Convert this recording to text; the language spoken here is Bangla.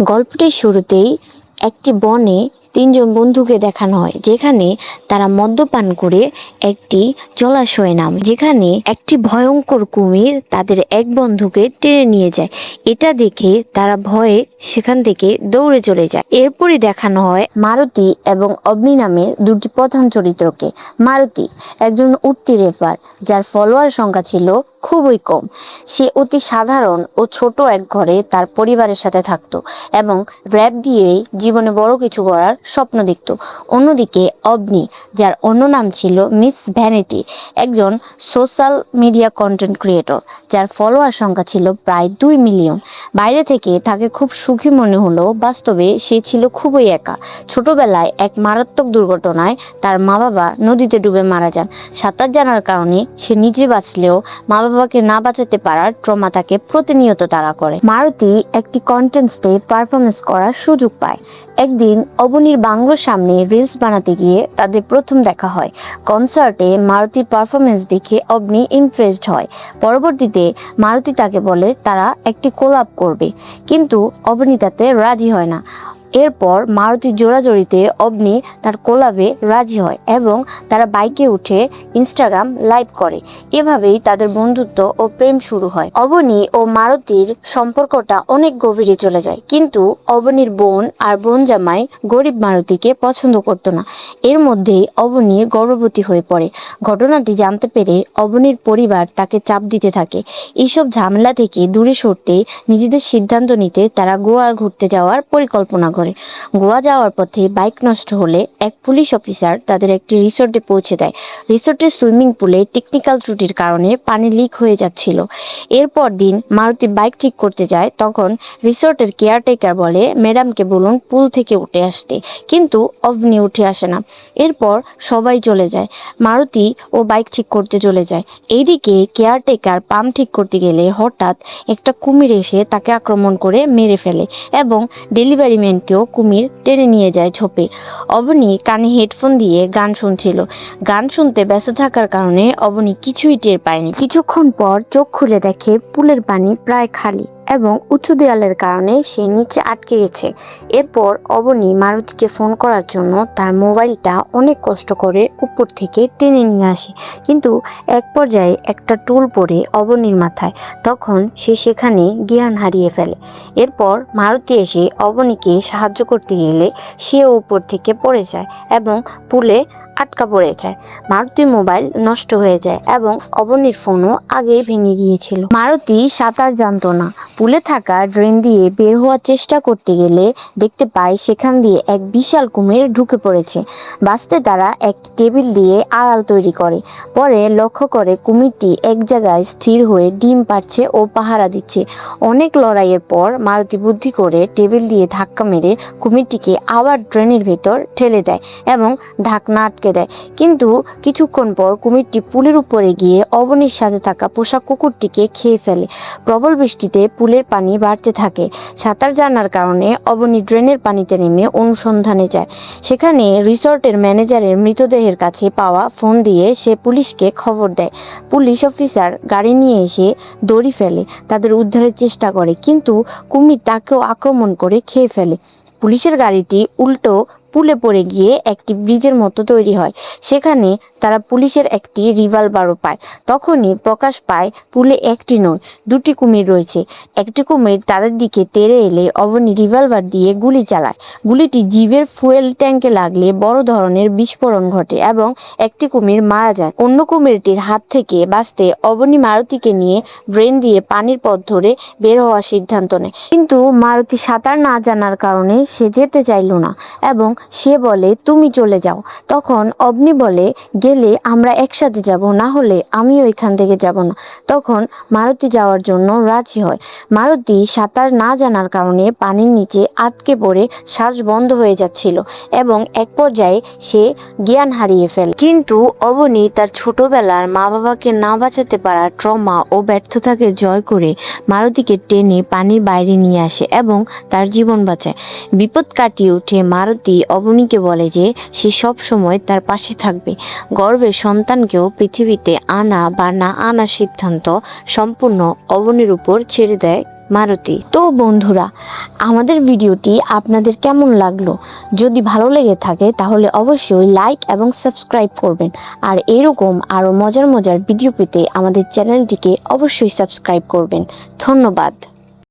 গল্পটির শুরুতেই একটি বনে তিনজন বন্ধুকে দেখানো হয়, যেখানে তারা মদ্যপান করে একটি জলাশয়ে নামে, যেখানে একটি ভয়ঙ্কর কুমির তাদের এক বন্ধুকে টেনে নিয়ে যায়। এটা দেখে তারা ভয়ে সেখান থেকে দৌড়ে চলে যায়। এরপরই দেখানো হয় মারুতি এবং অবনী নামে দুটি প্রধান চরিত্রকে। মারুতি একজন উঠতি রেপার, যার ফলোয়ার সংখ্যা ছিল খুবই কম। সে অতি সাধারণ ও ছোট এক ঘরে তার পরিবারের সাথে থাকতো এবং র্যাপ দিয়েই জীবনে বড় কিছু করার স্বপ্ন দেখত। অন্যদিকে অবনী, যার অন্য নাম ছিল মিস ভ্যানিটি, একজন সোশ্যাল মিডিয়া কন্টেন্ট ক্রিয়েটর, যার ফলোয়ার সংখ্যা ছিল প্রায় 2 মিলিয়ন। বাইরে থেকে তাকে খুব সুখী মনে হলেও বাস্তবে সে ছিল খুবই একা। ছোটবেলায় এক মারাত্মক দুর্ঘটনায় তার মা বাবা নদীতে ডুবে মারা যান। সাঁতার জানার কারণে সে নিজে বাঁচলেও মা বাবাকে না বাঁচাতে পারার ট্রমা তাকে প্রতিনিয়ত তাড়া করে। মারুতি একটি কন্টেস্টে পারফরমেন্স করার সুযোগ পায়। একদিন অবনীর বাংলোর সামনে রিলস বানাতে গিয়ে তাদের প্রথম দেখা হয়। কনসার্টে মারুতির পারফরমেন্স দেখে অবনী ইমপ্রেসড হয়। পরবর্তীতে মারুতি তাকে বলে তারা একটি কোলাব করবে, কিন্তু অবনী তাতে রাজি হয় না। এরপর মারুতির জোড়াজড়িতে অবনী তার কোলাবে রাজি হয় এবং তারা বাইকে উঠে ইনস্টাগ্রাম লাইভ করে। এভাবেই তাদের বন্ধুত্ব ও প্রেম শুরু হয়। অবনী ও মারুতির সম্পর্কটা অনেক গভীরে চলে যায়, কিন্তু অবনীর বোন আর বোন জামাই গরিব মারুতিকে পছন্দ করতো না। এর মধ্যেই অবনী গর্ভবতী হয়ে পড়ে। ঘটনাটি জানতে পেরে অবনীর পরিবার তাকে চাপ দিতে থাকে। এইসব ঝামেলা থেকে দূরে সরতে নিজেদের সিদ্ধান্ত নিতে তারা গোয়া ঘুরতে যাওয়ার পরিকল্পনা করে। গোয়া যাওয়ার পথে বাইক নষ্ট হলে এক পুলিশ অফিসার তাদের একটি রিসোর্টে পৌঁছে দেয়। রিসোর্টের সুইমিং পুলে টেকনিক্যাল ত্রুটির কারণে পানি লিক হয়ে যাচ্ছিল। এরপর দিন মারুতি বাইক ঠিক করতে যায়, তখন রিসোর্টের কেয়ারটেকার বলে ম্যাডামকে বলুন পুল থেকে উঠে আসতে, কিন্তু অবনী উঠে আসে না। এরপর সবাই চলে যায়, মারুতি ও বাইক ঠিক করতে চলে যায়। এইদিকে কেয়ারটেকার পাম্প ঠিক করতে গেলে হঠাৎ একটা কুমির এসে তাকে আক্রমণ করে মেরে ফেলে এবং ডেলিভারি ম্যানকেও কুমির টেনে নিয়ে যায় ঝোপে। অবনী কানে হেডফোন দিয়ে গান শুনছিল। গান শুনতে ব্যস্ত থাকার কারণে অবনী কিছুই টের পায়নি। কিছুক্ষণ পর চোখ খুলে দেখে পুলের পানি প্রায় খালি এবং উঁচু দেয়ালের কারণে সে নিচে আটকে গেছে। এরপর অবনী মারুতিকে ফোন করার জন্য তার মোবাইলটা অনেক কষ্ট করে উপর থেকে টেনে নিয়ে আসে, কিন্তু এক পর্যায়ে একটা টুল পড়ে অবনীর মাথায়। তখন সে সেখানে জ্ঞান হারিয়ে ফেলে। এরপর মারুতি এসে অবনীকে সাহায্য করতে গেলে সেও উপর থেকে পড়ে যায় এবং পুলে আটকা পড়ে যায়। মারুতির মোবাইল নষ্ট হয়ে যায় এবং অবনীর ফোনও আগেই ভেঙে গিয়েছিল। মারুতি সাঁতার জানতো না। পুলে থাকা ড্রেন দিয়ে বের হওয়ার চেষ্টা করতে গেলে দেখতে পায় সেখান দিয়ে এক বিশাল কুমির ঢুকে পড়েছে। বাঁচতে তারা এক টেবিল দিয়ে আড়াল তৈরি করে। পরে লক্ষ্য করে কুমিরটি এক জায়গায় স্থির হয়ে ডিম পাড়ছে ও পাহারা দিচ্ছে। অনেক লড়াইয়ের পর মারুতি বুদ্ধি করে টেবিল দিয়ে ধাক্কা মেরে কুমিরটিকে আবার ড্রেনের ভেতর ঠেলে দেয় এবং ঢাকনা আটকে দেয়। কিন্তু কিছুক্ষণ পর কুমিরটি পুলের উপরে গিয়ে অবনীর সাথে থাকা পোষা কুকুরটিকে খেয়ে ফেলে। প্রবল বৃষ্টিতে পুলের পানি বাড়তে থাকে। সাঁতার জানার কারণে অবনী ড্রেনের পানিতে নেমে অনুসন্ধানে যায়। সেখানে রিসর্টের ম্যানেজারের মৃতদেহের কাছে পাওয়া ফোন দিয়ে সে পুলিশকে খবর দেয়। পুলিশ অফিসার গাড়ি নিয়ে এসে দড়ি ফেলে তাদের উদ্ধারের চেষ্টা করে, কিন্তু কুমির তাকেও আক্রমণ করে খেয়ে ফেলে। পুলিশের গাড়িটি উল্টো পুলে পড়ে গিয়ে একটি ব্রিজের মতো তৈরি হয়। সেখানে তারা পুলিশের একটি রিভলভারও পায়। তখনই প্রকাশ পায় পুলে একটি নয়, দুটি কুমির রয়েছে। একটি কুমির তাদের দিকে তেড়ে এলে অবনী রিভলভার দিয়ে গুলি চালায়। গুলিটি জিভের ফুয়েল ট্যাঙ্কে লাগলে বড় ধরনের বিস্ফোরণ ঘটে এবং একটি কুমির মারা যায়। অন্য কুমিরটির হাত থেকে বাঁচতে অবনী মারুতিকে নিয়ে ড্রেন দিয়ে পানির পথ ধরে বের হওয়ার সিদ্ধান্ত নেয়, কিন্তু মারুতি সাঁতার না জানার কারণে সে যেতে চাইল না এবং সে বলে তুমি চলে যাও। তখন অবনী বলে গেলে আমরা একসাথে যাব, না হলে আমিও এখান থেকে যাব না। তখন মারুতি যাওয়ার জন্য রাজি হয়। মারুতি সাঁতার না জানার কারণে পানির নিচে আটকে পড়ে শ্বাস বন্ধ হয়ে যাচ্ছিল এবং এক পর্যায়ে সে জ্ঞান হারিয়ে ফেলে। কিন্তু অবনী তার ছোটবেলার মা বাবাকে না বাঁচাতে পারা ট্রমা ও ব্যর্থতাকে জয় করে মারুতিকে টেনে পানির বাইরে নিয়ে আসে এবং তার জীবন বাঁচায়। বিপদ কাটিয়ে উঠে মারুতি অবনীকে বলে যে সে সব সময় তার পাশে থাকবে। গর্ভের সন্তানকেও পৃথিবীতে আনা বা না আনার সিদ্ধান্ত সম্পূর্ণ অবনীর উপর ছেড়ে দেয় মারুতি। তো বন্ধুরা, আমাদের ভিডিওটি আপনাদের কেমন লাগলো? যদি ভালো লেগে থাকে তাহলে অবশ্যই লাইক এবং সাবস্ক্রাইব করবেন। আর এরকম আরও মজার মজার ভিডিও পেতে আমাদের চ্যানেলটিকে অবশ্যই সাবস্ক্রাইব করবেন। ধন্যবাদ।